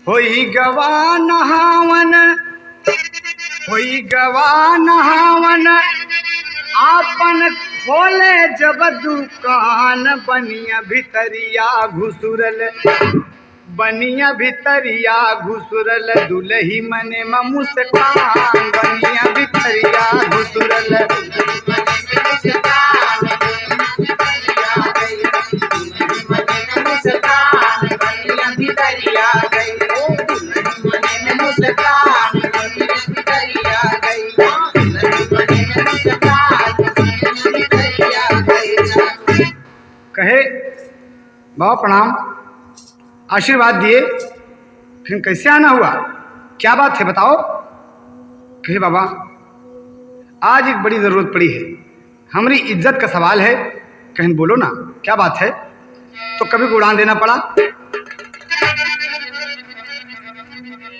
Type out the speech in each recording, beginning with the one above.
होई गवा नहावन, होई गवा नहावन, आपन खोले जब दुकान, बनिया भितरिया घुसुरल, बनिया भितरिया घुसुरल, दुलही मने मुस्कान, बनिया भितरिया घुसुरल। कहे बाबा प्रणाम, आशीर्वाद दिए, फिर कैसे आना हुआ, क्या बात है बताओ। कहे बाबा आज एक बड़ी जरूरत पड़ी है, हमारी इज्जत का सवाल है। कहें बोलो ना क्या बात है। तो कभी को उड़ान देना पड़ा।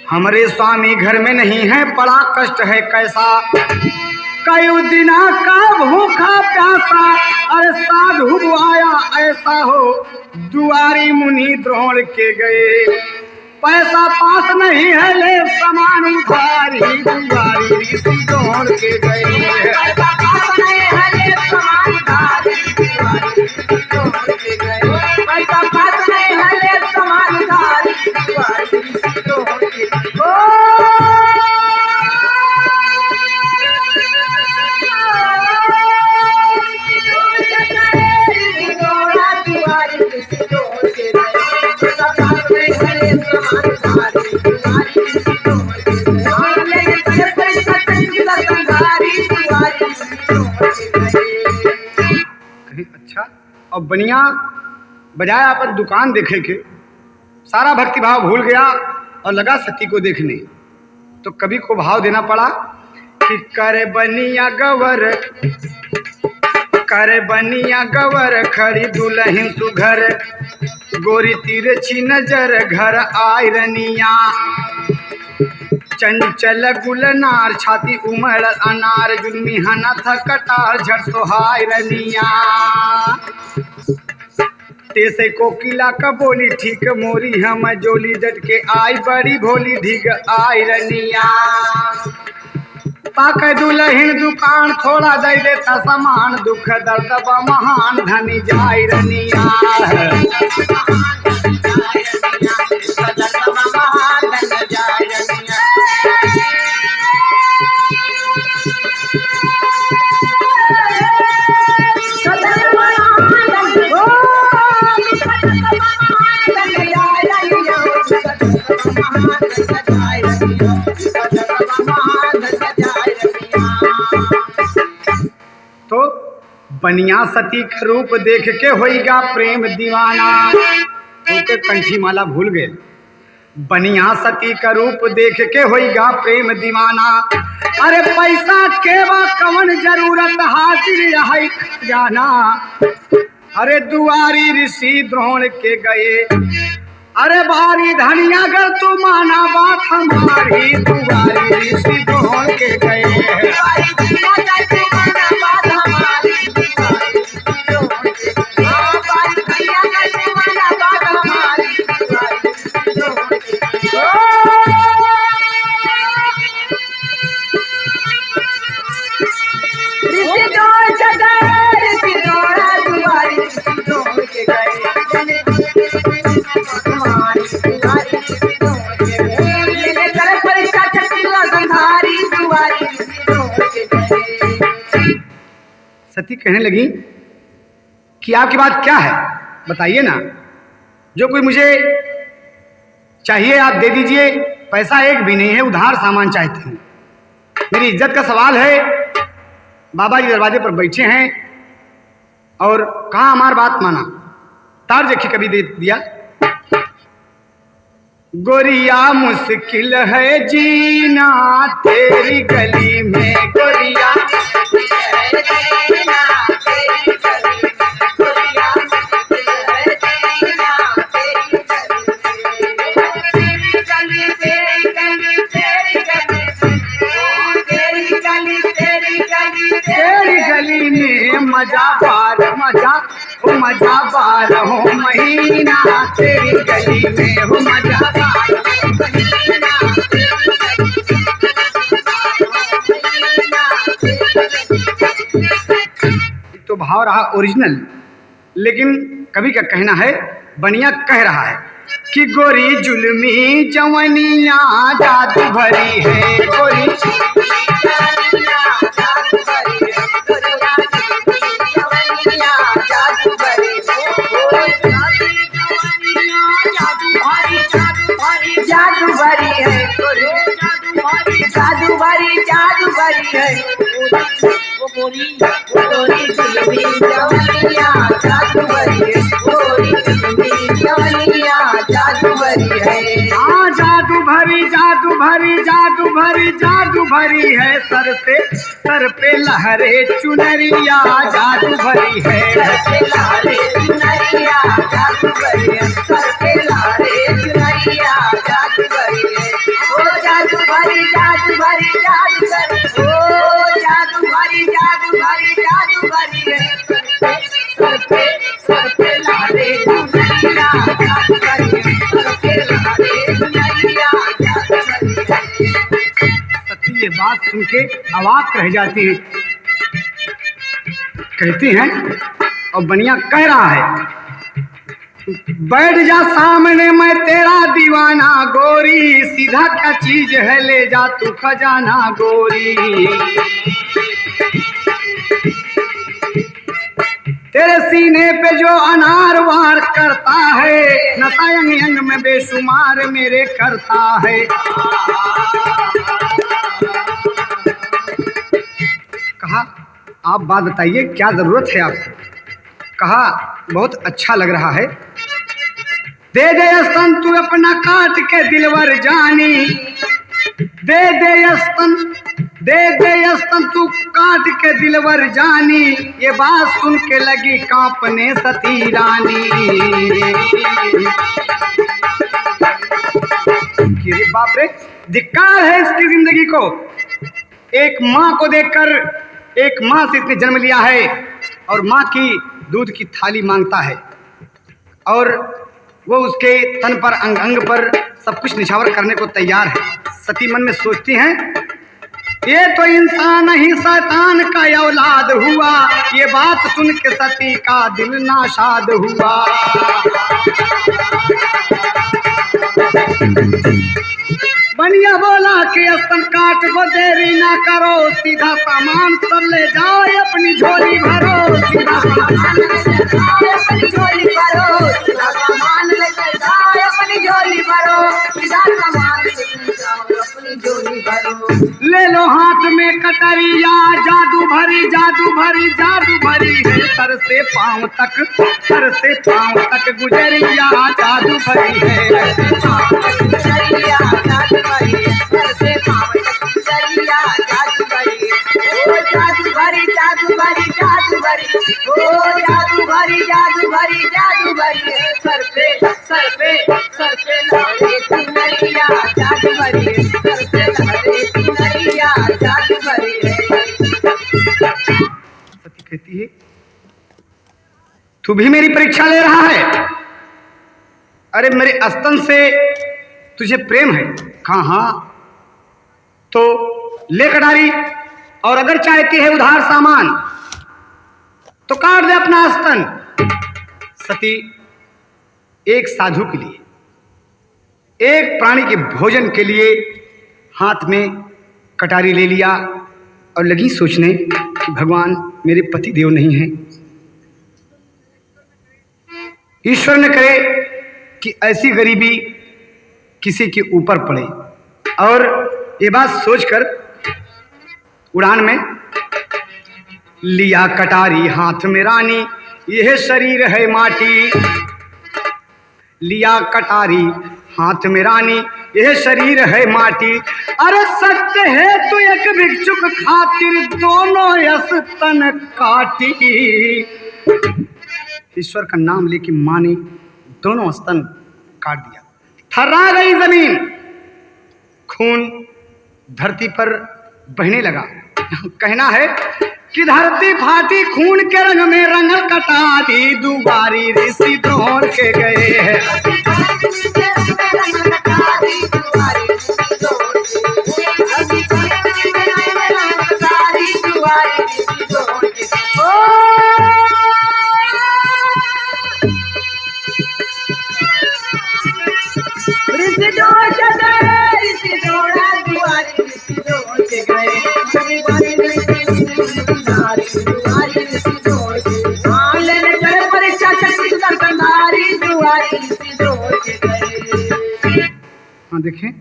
हमारे स्वामी घर में नहीं है, बड़ा कष्ट है कैसा, कई दिना का भूखा प्यासा, अरे साधु आया ऐसा हो, दुआरी मुनि द्रोण के गए, पैसा पास नहीं है ले सामान उधारी, दुआरी ऋषि द्रोण के गए, पैसा पास नहीं है ले सामान उधारी, दुआरी ऋषि द्रोण के गए, पैसा पास नहीं है ले सामान उधारी, दुआरी ऋषि द्रोण के गए। अच्छा, और बनिया बजाय अपन दुकान देखे के सारा भक्ति भाव भूल गया और लगा सती को देखने। तो कवि को भाव देना पड़ा कि करे बनिया गवर, करे बनिया गवर, खड़ी दुल्हन सुघर, गोरी तिरछी नजर, घर आय रनिया, चंचल गुलनार, छाती उमड़ अनार, जुलमी हना था कटार, झट सोहाय रनिया, तेसे कोकिला का बोली, ठीक मोरी हम जोली, डट के आई बड़ी भोली, ढीग आय रनिया, पाक दुल्हन दुकान, थोड़ा दे देता सामान, दुख दर्द महान, धनी जाय रनिया, तो बनिया सती का रूप देख के होइगा प्रेम दीवाना, उनके कंठी माला भूल गए। बनिया सती का रूप देख के होइगा प्रेम दीवाना, अरे पैसा के बा कवन जरूरत, हाजिर है जाना, अरे दुआरी ऋषि द्रोण के गए, अरे भारी धनिया अगर तू माना बात हमारी, दुआरी ऋषि द्रोण के गए, सती कहने लगी कि आपकी बात क्या है बताइए ना, जो कोई मुझे चाहिए आप दे दीजिए, पैसा एक भी नहीं है, उधार सामान चाहती हूँ, मेरी इज्जत का सवाल है। बाबा जी दरवाजे पर बैठे हैं और कहाँ हमारी बात माना, तार देखी कभी दे दिया, गोरिया मुश्किल है जीना तेरी गली में, गोरिया मजा बार मजा हो, मजा बार हो महीना, तेरी गली में हो मजा बार। भाव रहा ओरिजिनल, लेकिन कवि का कहना है, बनिया कह रहा है कि गोरी जुल्मी जवनिया जादू भरी है, गोरी जादू भरी है, जादू भरी है, गोरी जुल्मी जवनिया जादू भरी है, गोरी जुल्मी जवनिया जादू भरी है। हाँ जादू भरी जादू भरी जादू भरी जादू भरी है, सर पे लहरे चुनरिया जादू भरी है, सर पे लहरे चुनरिया जादू भरी है, सर पे लहरे चुनरिया जादू भरी है। ओ जादू भरी जादू भरी जादू भरी, ओ जादू भरी जादू भरी जादू भरी है, सर पे लहरे चुनरिया जादू भरी है, सर पे लहरे चुनरिया जादू भरी है। सती ये बात सुन के अवाक रह जाती है, कहती हैं और बनिया कह रहा है, बैठ जा सामने मैं तेरा दीवाना गोरी, सीधा क्या चीज है ले जा तू खजाना गोरी, तेरे सीने पे जो अनार वार करता है, नशा अंग अंग में बेशुमार मेरे करता है। कहा आप बात बताइए क्या जरूरत है आपको? कहा बहुत अच्छा लग रहा है, दे दे स्तन तू अपना काट के दिलवर जानी, दे दे स्तन तू काट के दिलवर जानी, ये बात सुन के लगी कांपने सती रानी। अरे बाप रे, धिक्कार है इसकी जिंदगी को, एक माँ को देखकर, एक माँ से इसने जन्म लिया है और माँ की दूध की थाली मांगता है और वो उसके तन पर अंग अंग पर सब कुछ निछावर करने को तैयार है। सती मन में सोचती हैं, ये तो इंसान ही शैतान का औलाद हुआ, ये बात सुन के सती का दिल नाशाद हुआ। बनिया बोला कि स्तन काट को देरी ना करो, सीधा सामान सब ले जाओ अपनी झोली भरो, सीधा सामान ले जाओ अपनी झोली भरो, सीधा सामान ले जाओ अपनी झोली भरो, सीधा सामान ले जाओ अपनी झोली भरो। ले लो हाथ में कटरिया जादू भरी जादू भरी जादू भरी है, सर से पांव तक गुजरिया जादू भरी है, गुजरिया जादू भरी है, सर से पांव तक गुजरिया जादू भरी है। ओ जादू भरी जादू भरी जादू भरी, ओ जादू भरी जादू भरी जादू भरी है, सर पे लहरे चुनरिया जादू भरी है, सर पे लहरे चुनरिया जादू भरी है। सती कहती है, तू भी मेरी परीक्षा ले रहा है? अरे मेरे स्तन से तुझे प्रेम है? कहा हाँ, तो ले कटारी, और अगर चाहती है उधार सामान तो काट दे अपना स्तन। सती एक साधु के लिए, एक प्राणी के भोजन के लिए हाथ में कटारी ले लिया और लगी सोचने कि भगवान मेरे पति देव नहीं हैं, ईश्वर न करे कि ऐसी गरीबी किसी के ऊपर पड़े। और ये बात सोचकर उड़ान में लिया कटारी हाथ में रानी, यह शरीर है माटी, लिया कटारी हाथ में रानी, यह शरीर है माटी। अरे सत्य है तो एक भिक्षुक खातिर दोनों स्तन काटी। ईश्वर का नाम लेके माँ ने दोनों स्तन काट दिया, थर्रा गई जमीन, खून धरती पर बहने लगा। कहना है कि धरती फाटी खून के रंग में रंगल कटारी, दुबारी ऋषि द्रोण के गए हैं। ऋषि दोष गए, ऋषि दौड़ा दुआरी ऋषि दोष गए, दुआरी ऋषि दोष, हाँ लेने चले परीक्षा चक्र दर्शनधारी दुआरी ऋषि दोष गए। हाँ देखें,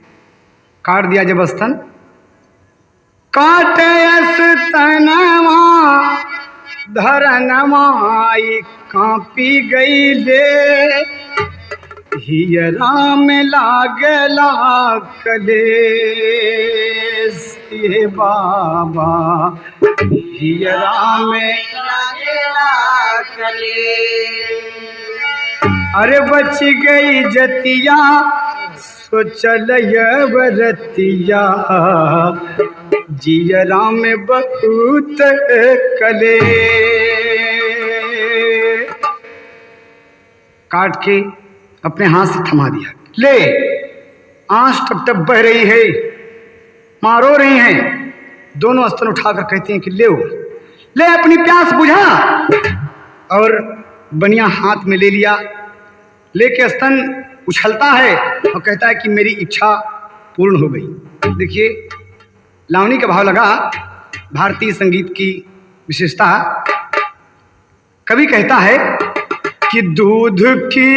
काट दिया जब स्तन, काटे स्तनवा धरनवाई कांपी गई ले, हियरा में लागला कलेस ये बाबा, हियरा में लागेला कलेस। अरे बच गई जतिया सोचल बरतिया, जियरा में बहुत कले। काट के अपने हाथ से थमा दिया। ले, आंच टप टप बह रही है, माँ रो रही हैं। दोनों स्तन उठाकर कहते हैं कि ले ले अपनी प्यास बुझा, और बनिया हाथ में ले लिया। लेके स्तन उछलता है और कहता है कि मेरी इच्छा पूर्ण हो गई। देखिए लावणी का भाव लगा, भारतीय संगीत की विशेषता। कवि कहता है कि दूध की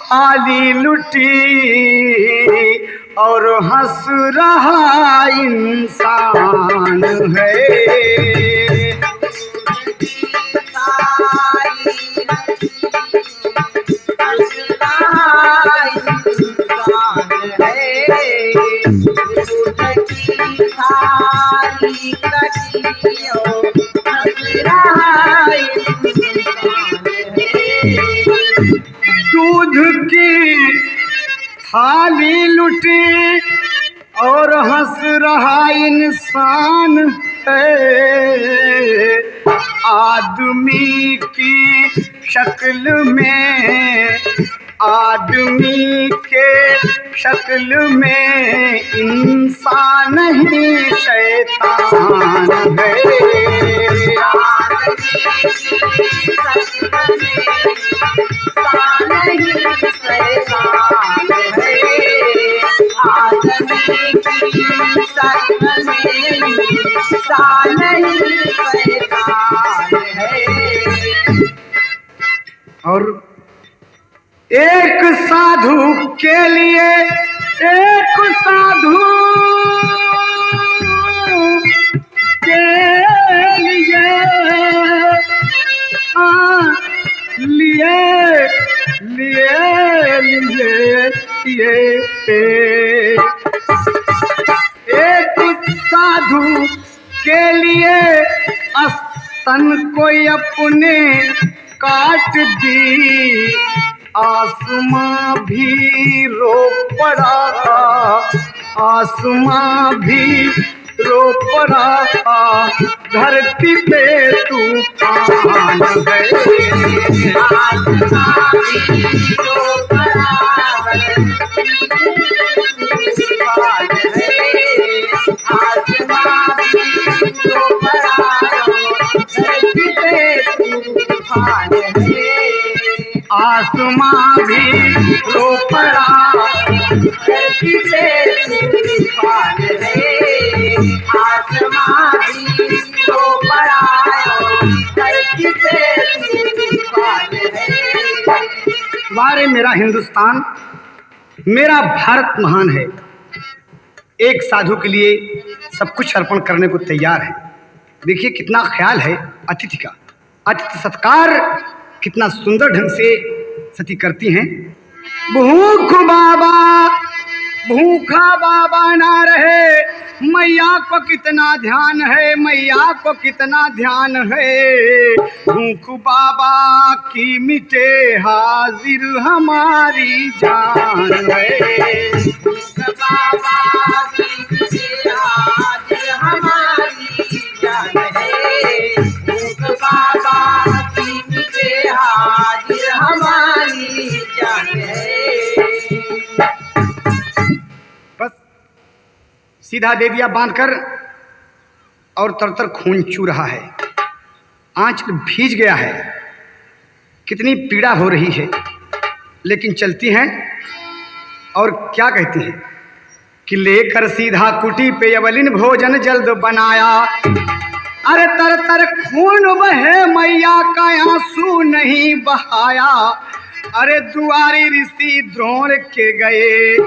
थाली लुटी और हंस रहा इंसान है। दूध की थाली लुटी और हंस रहा इंसान है। आदमी की शक्ल में, आदमी के शक्ल में इंसान ही शैतान है। और एक साधु के लिए, एक साधु के लिए एक साधु के लिए स्तन को अपने काट दी। आसमां भी रो पड़ा, आसमां भी रो पड़ा, धरती पे तूफान गए। आसमां भी रो पड़ा, धरती पे तूफान है। आसमां भी रो पड़ा, धरती पे तूफान है। वारे मेरा हिंदुस्तान, मेरा भारत महान है। एक साधु के लिए सब कुछ अर्पण करने को तैयार है। देखिए कितना ख्याल है अतिथि का, अतिथि सत्कार कितना सुंदर ढंग से सती करती हैं। भूख बाबा, भूखा बाबा ना रहे, मैया को कितना ध्यान है, मैया को कितना ध्यान है। भूख बाबा की मिटे हाजिर हमारी जान है। भूख बाबा की मिटे हाजिर हमारी जान है। भूख बाबा की मिटे हाजिर हमारी जान है। बस सीधा दे दिया बांधकर। और तरतर खून चू रहा है, आंचल भीज गया है, कितनी पीड़ा हो रही है। लेकिन चलती हैं और क्या कहती हैं कि लेकर सीधा कुटी पे अवलिन भोजन जल्द बनाया। अरे तर तर खून बहे मैया का आंसू नहीं बहाया। अरे दुआरी ऋषि द्रोण के गए,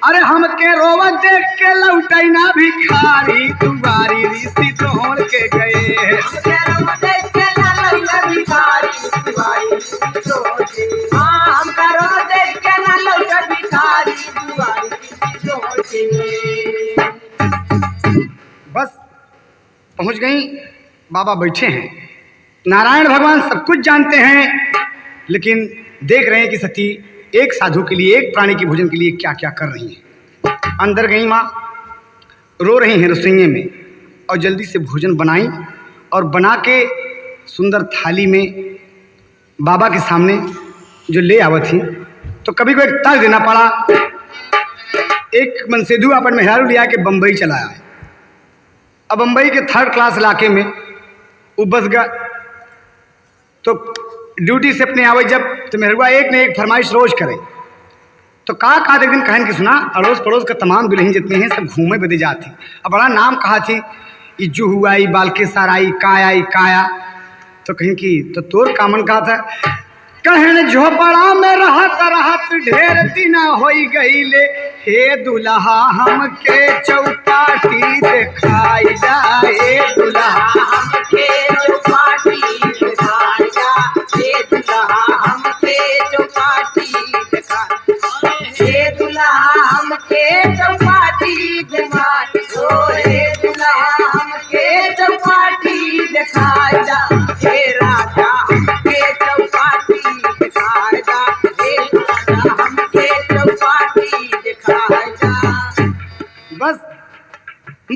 अरे हमके रोवत देख के लौटै ना भिखारी। दुआरी ऋषि द्रोण के गए, बस पहुंच गई। बाबा बैठे हैं, नारायण भगवान सब कुछ जानते हैं, लेकिन देख रहे हैं कि सती एक साधु के लिए, एक प्राणी के भोजन के लिए क्या क्या कर रही हैं। अंदर गई माँ, रो रही हैं रसोइये में, और जल्दी से भोजन बनाई और बना के सुंदर थाली में बाबा के सामने जो ले आवत थी। तो कभी को एक तर्क देना पड़ा। एक मनसेधु अपन मेहरारू लिया के बम्बई चला आया। अब बम्बई के 3rd क्लास इलाके में वो बस गया, तो ड्यूटी से अपने आवे जब, तो मेहरुआ एक ने एक फरमाइश रोज करे। तो कहा एक दिन कहन की सुना, अड़ोस पड़ोस का तमाम दुल्हन जितनी हैं सब घूमे बदे जाती। अब बड़ा नाम कहा थी, ई जुहू आई, बालकेसर आई, काया। तो कहीं की तो तोर कामन कहा था, कहन झोपड़ा में रहत ढेर दिन होई गईले। हे दुल्हा हमके चौपाटी दिखाई जा, हे दुल्हा हमके चौपाटी दिखाई जा, हे दुल्हा हमके चौपाटी दिखाई, हे दुल्हा हमके चौपाटी दिखाई, ओ हे दुल्हा हमके चौपाटी दिखाई जा, हे राजा हमके चौपाटी दिखाई जा, हे राजा हमके चौपाटी दिखाई जा। बस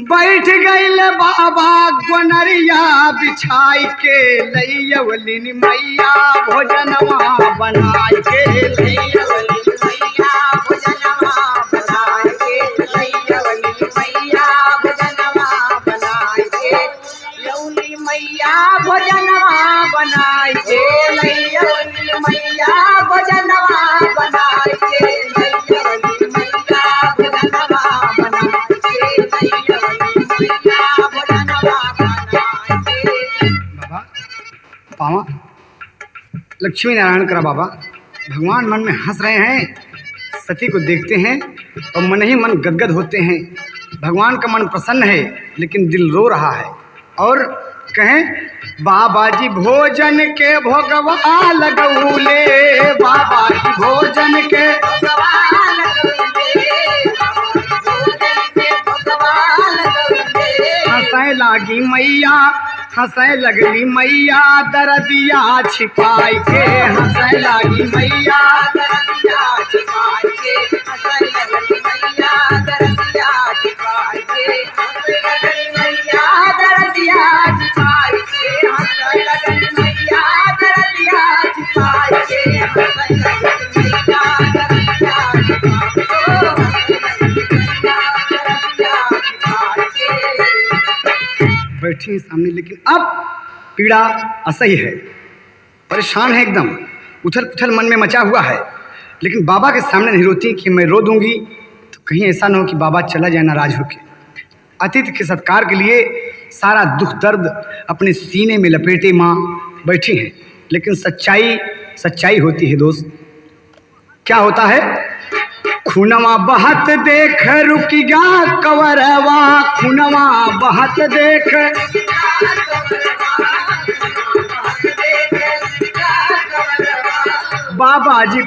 बैठ गईल बाबा गोनरिया बिछाई के, लैयवलिन मैया भोजनवा बनाई के, लैयवलिन मैया भोजनवा बनाई के, लैयवलिन मैया भोजनवा बनाई के, लौली मैया भोजनवा बनाई के, लैयवलिन मैया भोजनवा बनाई के, लैयवलिन मैया भोजनवा बनाई के, लैयवलिन मैया भोजनवा बनाई के। बाबा पावा लक्ष्मी नारायण करा बाबा। भगवान मन में हंस रहे हैं, सती को देखते हैं और मन ही मन गदगद होते हैं। भगवान का मन प्रसन्न है, लेकिन दिल रो रहा है। और कहें बाबा जी भोजन के भोगवा लगौले, बाबा जी भोजन के भोगवा लगौले, हंसे लागी मैया, हंसे लगली मैया दरदिया छिपाई के, हंसे लागी मैया दरदिया छिपाई के, हंसे लगली मैया दरदिया छिपाई के, हंसे लगली मैया दरदिया छिपाई के, हंसे लगली मैया दरदिया छिपाई के, हंसे लगली मैया दरदिया छिपाई के। बैठी है सामने, लेकिन अब पीड़ा असह्य है, परेशान है एकदम, उथल पुथल मन में मचा हुआ है। लेकिन बाबा के सामने नहीं रोती कि मैं रो दूंगी तो कहीं ऐसा ना हो कि बाबा चला जाए नाराज होके। अतिथि के सत्कार के लिए सारा दुख दर्द अपने सीने में लपेटे माँ बैठी हैं। लेकिन सच्चाई होती है दोस्त। क्या होता है? खुनवा बहत देख रुकिया कवरवा, खुनवा बहत देख बाबा जी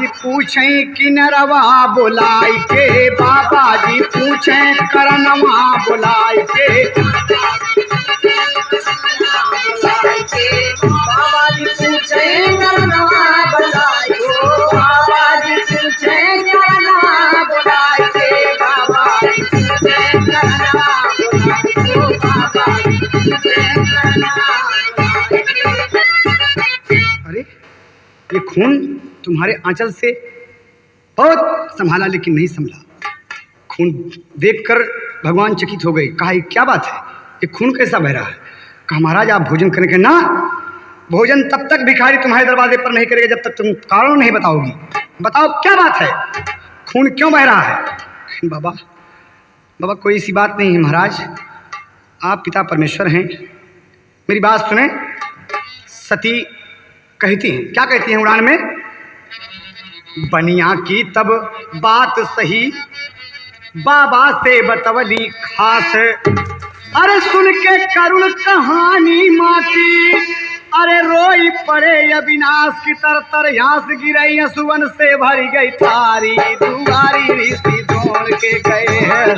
पूछई किनरवा बुलाई के, बाबा जी पूछे करनवा बुलाई के, बाबा जी पूछे करनवा बुलाई को, बाबा जी पूछे करनवा बुलाई के, बाबा जी पूछे करनवा बुलाई को, बाबा जी पूछे करनवा बुलाई के। अरे ये खून तुम्हारे आंचल से बहुत संभाला, लेकिन नहीं संभला। खून देखकर भगवान चकित हो गए, कहा ये क्या बात है, ये खून कैसा बह रहा है। कहा महाराज आप भोजन करने के ना, भोजन तब तक भिखारी तुम्हारे दरवाजे पर नहीं करेगा जब तक तुम कारण नहीं बताओगी। बताओ क्या बात है, खून क्यों बह रहा है। बाबा बाबा कोई ऐसी बात नहीं है महाराज, आप पिता परमेश्वर हैं, मेरी बात सुने। सती कहती हैं, क्या कहती हैं उड़ान में, बनिया की तब बात सही बाबा से बतवली खास, अरे सुन के करुण कहानी माँ की, अरे रोई पड़े अविनाश की तर तर यहाँ से गिरई सुवन से भरी गई थारी, दुआरी ऋषि दौड़ के गए हैं।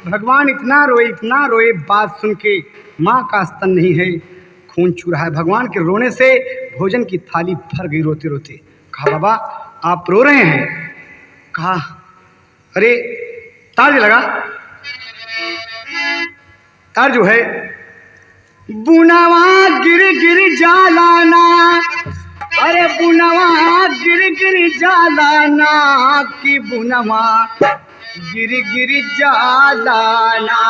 भगवान इतना रोए, बात सुन के माँ का स्तन नहीं है, खून चू रहा है। भगवान के रोने से भोजन की थाली भर गई रोते रोते। कहा बाबा आप रो रहे हैं। कहा अरे तार लगा, तार जो है बुनावा गिर गिर जालाना, अरे बुनावा गिर गिर जालाना की बुनावा गिर गिर जालाना,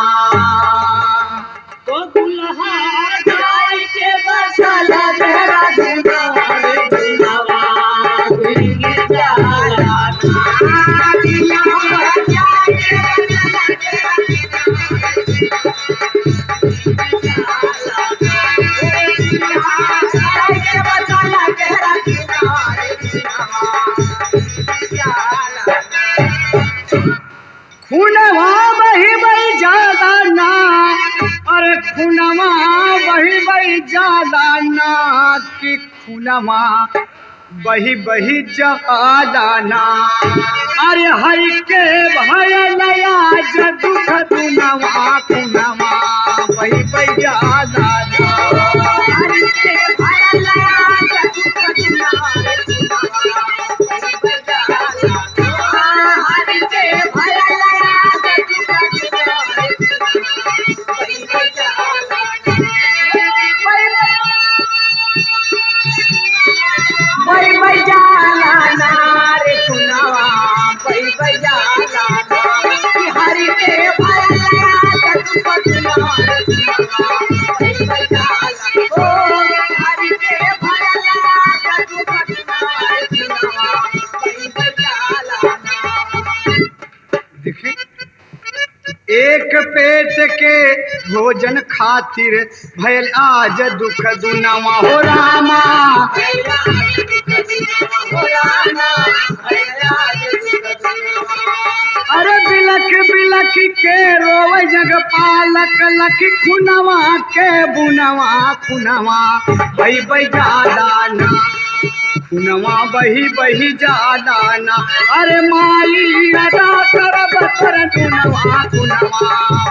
तो दुल्हा जाय के बसला तेरा दुल्हा रे बुनावा गिर गिर जालाना, दुल्हा जाय के बसला तेरा खुनवा बही बही ज्यादा ना, अरे खुनवा बही बही ज्यादा ना कि खुनवा बही बही ज्यादा ना, अरे हरि के भय नया दुख दुनवा खुनवा बही बही ज्यादा ना, हरि के भय नया दुख दुनवा एक पेट के भोजन खातिर भयल आज दुख दुनवा हो रामा, अरे बिलख बिलख के रोवे जग पालक लख खुनवा के बुनवा खुनवा बही बही जालाना, खुनवा बही बही जालाना, अरे माई अदा करब कर दुनवा खुनवा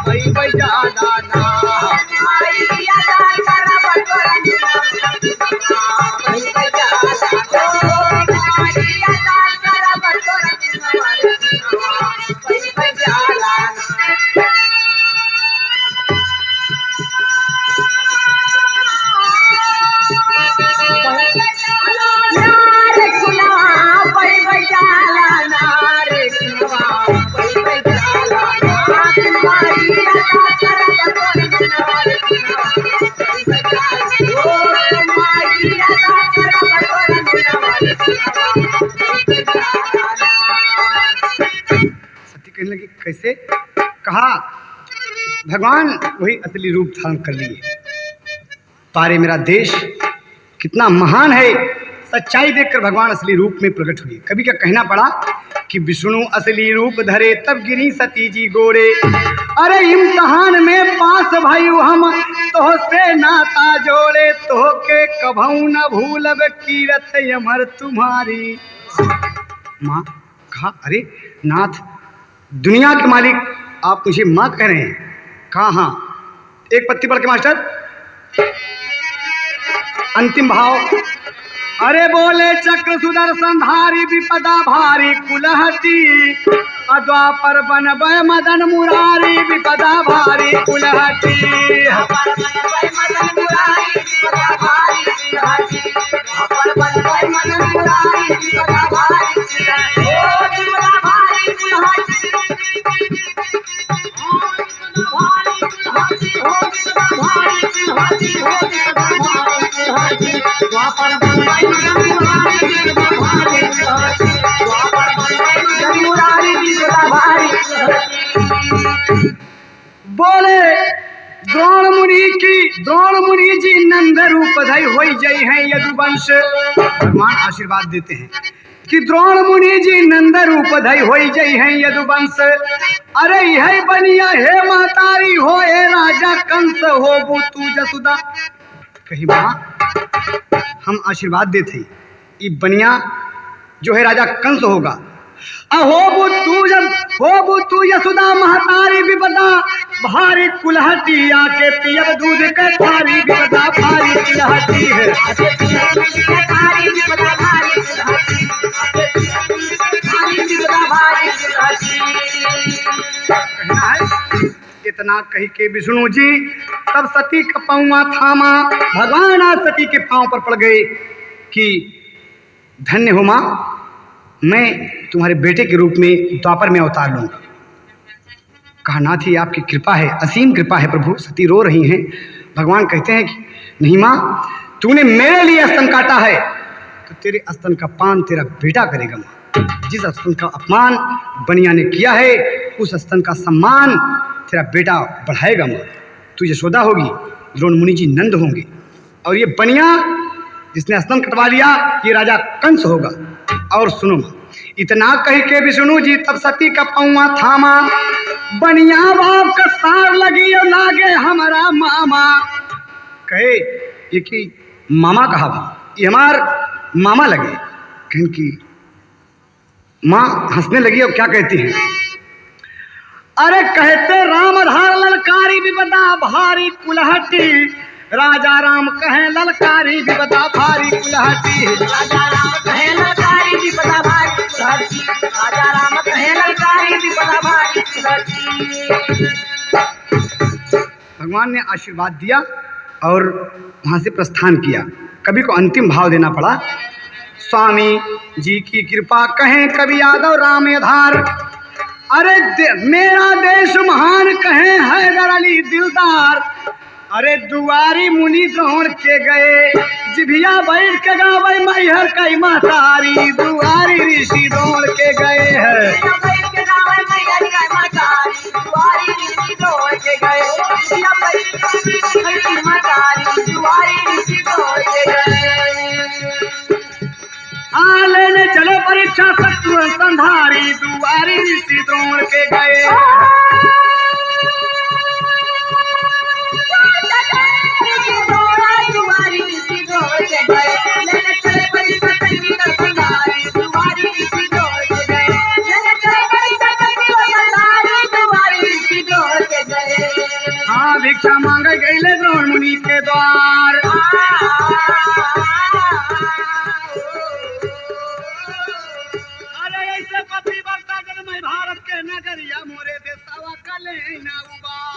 बही बही जालाना, माई अदा करब कर दुनवा बही बही जालाना, माई अदा करब कर दुनवा बही बही जालाना। कहने लगी कैसे। कहा भगवान वही असली रूप धारण कर लिए। पारे मेरा देश कितना महान है, सच्चाई देखकर भगवान असली रूप में प्रकट हुए। कभी का कहना पड़ा कि विष्णु असली रूप धरे तब गिरी सती जी गोरे, अरे इम्तहान में पास भाई हम तो से नाता जोड़े, तो के कभऊ न भूलब कीरत अमर तुम्हारी। माँ कहा अरे नाथ दुनिया के मालिक आप मुझे माँ कह रहे हैं, कहा हाँ, एक पत्ती पढ़ के मास्टर, अंतिम भाव। अरे बोले चक्र सुदर्शन धारी विपदा भारी कुलहटी, द्वापर बन भय मदन मुरारी विपदा भारी कुलहटी। बोले द्रोण मुनि जी नंद रूप धई होई जई हैं यदुवंश। भगवान आशीर्वाद देते हैं कि द्रोण मुनि जी नंद रूप धई होई जई हैं यदुवंश। अरे यह बनिया हे महतारी हो ए राजा कंस हो वो तू जसुदा। कही माँ हम आशीर्वाद देते ये बनिया जो है राजा कंस होगा। हो तू यशोदा महतारी विपदा भारी कुलहटी, आके पियब दूध के थारी विपदा भारी कुलहटी है। इतना कही के विष्णु जी तब सती का पाँव थामा। भगवान आज सती के पांव पर पड़ गए कि धन्य हो माँ, मैं तुम्हारे बेटे के रूप में द्वापर में अवतार लूंगा। कहा नाथ ही आपकी कृपा है, असीम कृपा है प्रभु। सती रो रही हैं। भगवान कहते हैं कि नहीं माँ, तूने मेरे लिए स्तन काटा है तो तेरे स्तन का पान तेरा बेटा करेगा माँ। जिस स्तन का अपमान बनिया ने किया है उस स्तन का सम्मान तेरा बेटा बढ़ाएगा माँ। तू यशोदा होगी, द्रोण मुनि जी नंद होंगे, और ये बनिया जिसने स्तन कटवा लिया ये राजा कंस होगा। और सुनो माँ, इतना कह के विष्णु जी तब सती का पौवा थामा। बनिया बाप का सार लगी और लागे हमारा मामा। कहे ये कि मामा कहा ये हमार मामा लगे। कहें कि माँ हंसने लगी और क्या कहती है? अरे कहते रामधार ललकारी विपदा भारी कुलहटी, राजा राम कहे ललकारी विपदा भारी कुलहटी। राजा राम कहे ललकारी विपदा भारी कुलहटी, राजा राम कहे ललकारी विपदा भारी कुलहटी। भगवान ने आशीर्वाद दिया और वहां से प्रस्थान किया। कवि को अंतिम भाव देना पड़ा। स्वामी जी की कृपा कहें कवि यादव राम आधार। अरे मेरा देश महान कहें हैदर अली दिलदार। अरे दुआरी मुनि द्रोण के गए, जिभिया बैठ के गावे मैहर कई महतारी। दुआरी ऋषि द्रोण के गए हैं। लेने चले परीक्षा शत्रु संधारी। दुआरी ऋषि द्रोण के गए। हाँ भिक्षा मांगे गए द्रोण मुनि के द्वार। अरे ऐसे पति वर्ता जन्म भारत के नगरिया मोरे देशवा कले ना उबार।